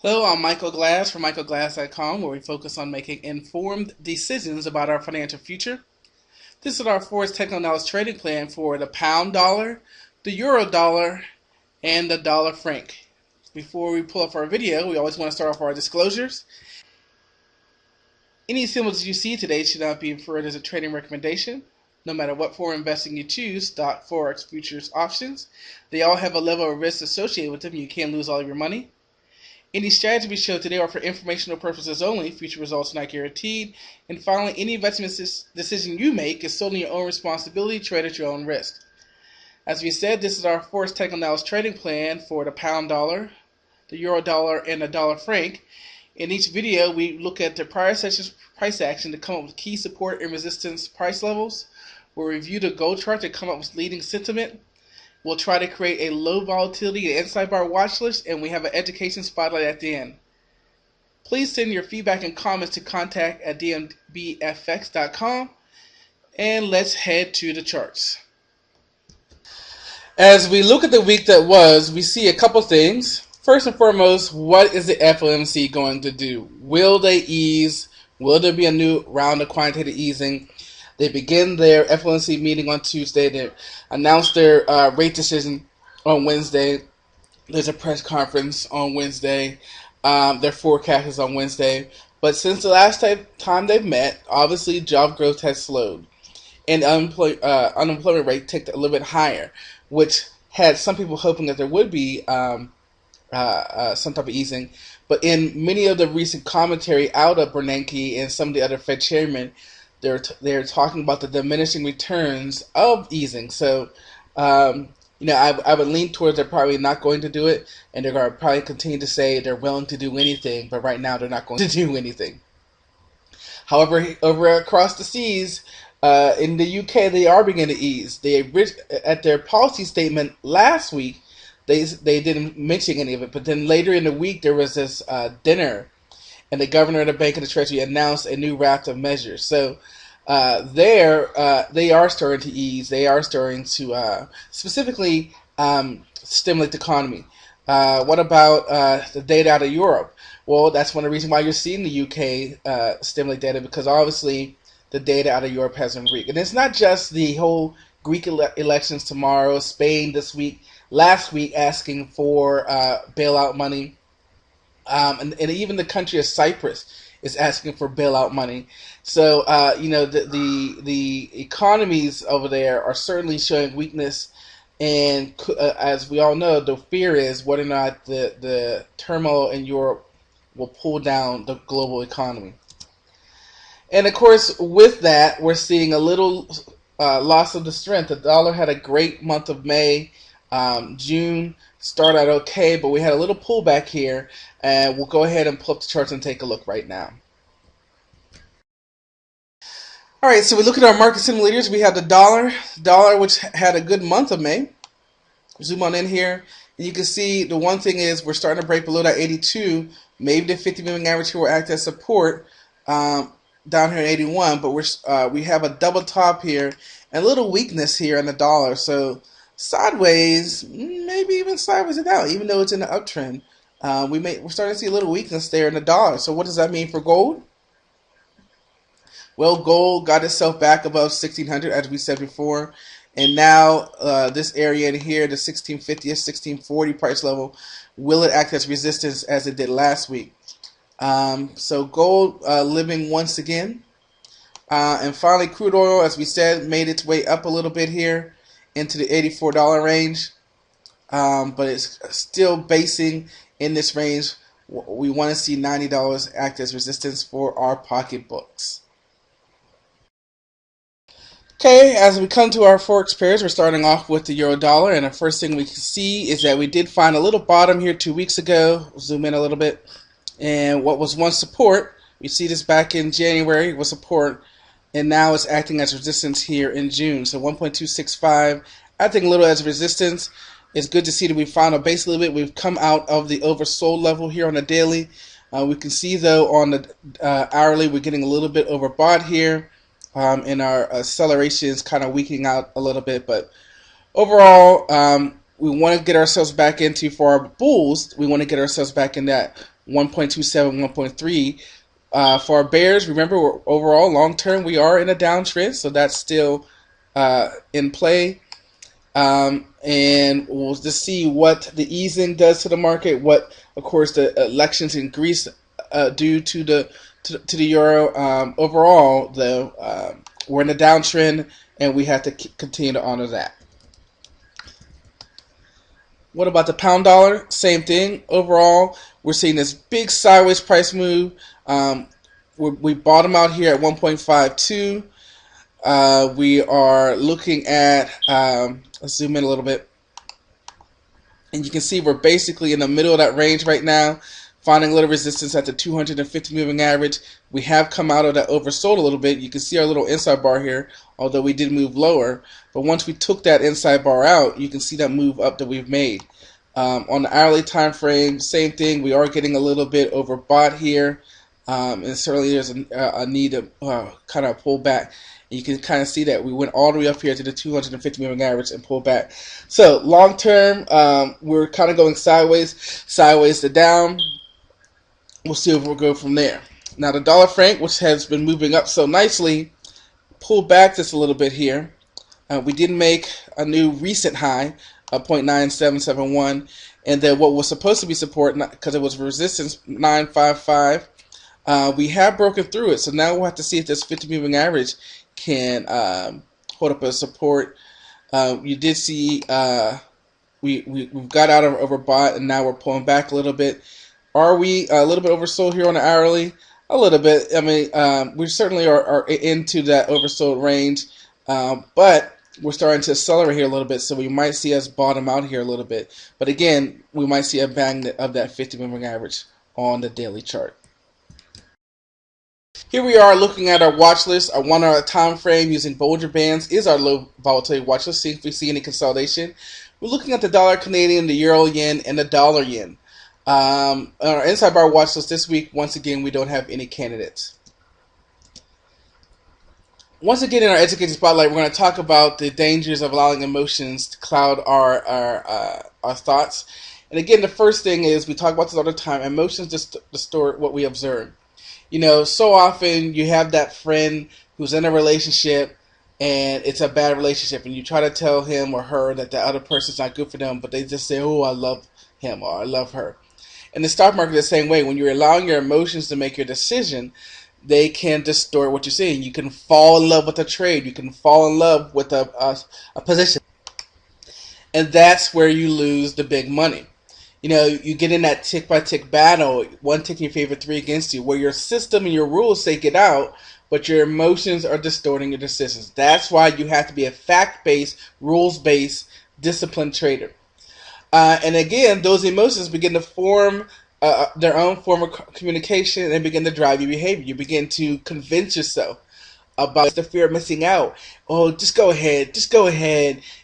Hello, I'm Michael Glass from michaelglass.com, where we focus on making informed decisions about our financial future. This is our forex-technical-analysis trading plan for the pound dollar, the euro dollar, and the dollar franc. Before we pull up our video, we always want to start off our disclosures. Any symbols you see today should not be inferred as a trading recommendation. No matter what form of investing you choose, stock, forex, futures, options, they all have a level of risk associated with them. You can lose all of your money. Any strategies we show today are for informational purposes only. Future results are not guaranteed. And finally, any investment decision you make is solely your own responsibility. Trade at your own risk. As we said, this is our forex-technical-analysis trading plan for the pound dollar, the euro dollar, and the dollar franc. In each video, we look at the prior session's price action to come up with key support and resistance price levels. We'll review the gold chart to come up with leading sentiment. We'll try to create a low volatility and inside bar watch list, and we have an education spotlight at the end. Please send your feedback and comments to contact@dmbfx.com, and let's head to the charts. As we look at the week that was, we see a couple things. First and foremost, what is the FOMC going to do? Will they ease? Will there be a new round of quantitative easing? They begin their FOMC meeting on Tuesday. They announced their rate decision on Wednesday. There's a press conference on Wednesday. Their forecast is on Wednesday. But since the last time they've met, obviously job growth has slowed. And unemployment rate ticked a little bit higher, which had some people hoping that there would be some type of easing. But in many of the recent commentary out of Bernanke and some of the other Fed chairmen, they're talking about the diminishing returns of easing. So, I would lean towards they're probably not going to do it, and they're going to probably continue to say they're willing to do anything, but right now they're not going to do anything. However, over across the seas, in the UK, they are beginning to ease. At their policy statement last week, they didn't mention any of it, but then later in the week there was this dinner, and the governor of the Bank of the Treasury announced a new raft of measures. So they are starting to ease. They are starting to specifically stimulate the economy. What about the data out of Europe? Well, that's one of the reasons why you're seeing the UK stimulate data, because obviously the data out of Europe has been weak. And it's not just the whole Greek elections tomorrow, Spain this week, last week asking for bailout money. And even the country of Cyprus is asking for bailout money. So, the economies over there are certainly showing weakness. And as we all know, the fear is whether or not the turmoil in Europe will pull down the global economy. And, of course, with that, we're seeing a little loss of the strength. The dollar had a great month of May. June started out okay, but we had a little pullback here, and we'll go ahead and pull up the charts and take a look right now. All right, so we look at our market simulators. We have the dollar, which had a good month of May. Zoom on in here, and you can see the one thing is we're starting to break below that 82. Maybe the 50 moving average here will act as support down here at 81, but we have a double top here and a little weakness here in the dollar. So sideways, maybe even sideways and down, even though it's in the uptrend. We're starting to see a little weakness there in the dollar. So what does that mean for gold? Well, gold got itself back above 1600, as we said before, and now this area in here, the 1650 or 1640 price level, will it act as resistance as it did last week? So gold living once again, and finally crude oil, as we said, made its way up a little bit here into the $84 range, but it's still basing in this range. We want to see $90 act as resistance for our pocketbooks. Okay, as we come to our forex pairs, we're starting off with the euro dollar, and the first thing we can see is that we did find a little bottom here 2 weeks ago. We'll zoom in a little bit, and what was once support, we see this back in January was support, and now it's acting as resistance here in June. So 1.265, acting a little as resistance. It's good to see that we found a base a little bit. We've come out of the oversold level here on the daily. We can see, though, on the hourly, we're getting a little bit overbought here, and our acceleration is kind of weakening out a little bit. But overall, we want to get ourselves back into, for our bulls, we want to get ourselves back in that 1.27, 1.3. For our bears, remember, overall long term we are in a downtrend, so that's still in play. And we'll just see what the easing does to the market. What, of course, the elections in Greece do to the euro. Overall, though, we're in a downtrend, and we have to continue to honor that. What about the pound dollar? Same thing. Overall, we're seeing this big sideways price move. We bottom out here at 1.52. We are looking at, let's zoom in a little bit. And you can see we're basically in the middle of that range right now, finding a little resistance at the 250 moving average. We have come out of that oversold a little bit. You can see our little inside bar here, although we did move lower. But once we took that inside bar out, you can see that move up that we've made. On the hourly time frame, same thing. We are getting a little bit overbought here. And certainly there's a need to kind of pull back. And you can kind of see that we went all the way up here to the 250 moving average and pulled back. So long term, we're kind of going sideways to down. We'll see if we'll go from there. Now the dollar franc, which has been moving up so nicely, pulled back just a little bit here. We did make a new recent high of 0.9771, and then what was supposed to be support, because it was resistance, 955. We have broken through it, so now we'll have to see if this 50 moving average can hold up as support. You did see we've got out of overbought, and now we're pulling back a little bit. Are we a little bit oversold here on the hourly? A little bit. I mean, we certainly are into that oversold range, but we're starting to accelerate here a little bit, so we might see us bottom out here a little bit. But again, we might see a bang of that 50 moving average on the daily chart. Here we are looking at our watch list. Our 1 hour time frame using Bollinger Bands is our low volatility watch list. See if we see any consolidation. We're looking at the dollar Canadian, the euro yen, and the dollar yen. On our inside bar watch list this week, once again, we don't have any candidates. Once again, in our education spotlight, we're going to talk about the dangers of allowing emotions to cloud our thoughts. And again, the first thing is, we talk about this all the time, emotions distort what we observe. You know, so often you have that friend who's in a relationship and it's a bad relationship, and you try to tell him or her that the other person's not good for them, but they just say, oh, I love him or I love her. And the stock market is the same way. When you're allowing your emotions to make your decision, they can distort what you're seeing. You can fall in love with a trade. You can fall in love with a position. And that's where you lose the big money. You know, you get in that tick-by-tick battle, one tick in your favor, three against you, where your system and your rules say get out, but your emotions are distorting your decisions. That's why you have to be a fact-based, rules-based, disciplined trader. And again, those emotions begin to form their own form of communication and begin to drive your behavior. You begin to convince yourself about the fear of missing out. Oh, just go ahead.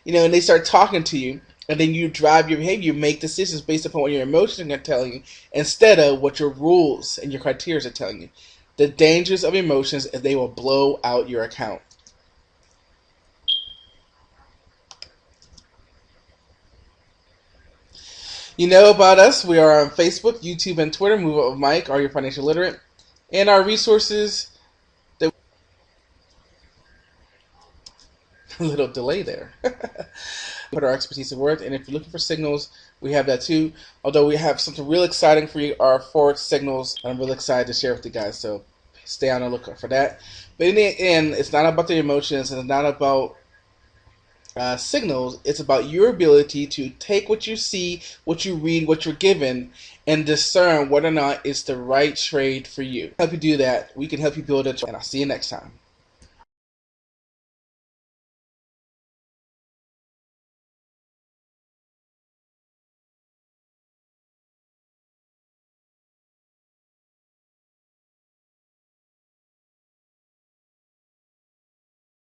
You know, and they start talking to you. And then you drive your behavior. You make decisions based upon what your emotions are telling you instead of what your rules and your criteria are telling you. The dangers of emotions is they will blow out your account. You know about us. We are on Facebook, YouTube, and Twitter. Move Up with Mike. Are you financial literate? And our resources. A little delay there. Put our expertise to work, and if you're looking for signals, we have that too. Although we have something real exciting for you, our forex signals. I'm really excited to share with you guys, so stay on the lookout for that. But in the end, it's not about the emotions, and it's not about signals. It's about your ability to take what you see, what you read, what you're given, and discern whether or not it's the right trade for you. Help you do that. We can help you build it, and I'll see you next time.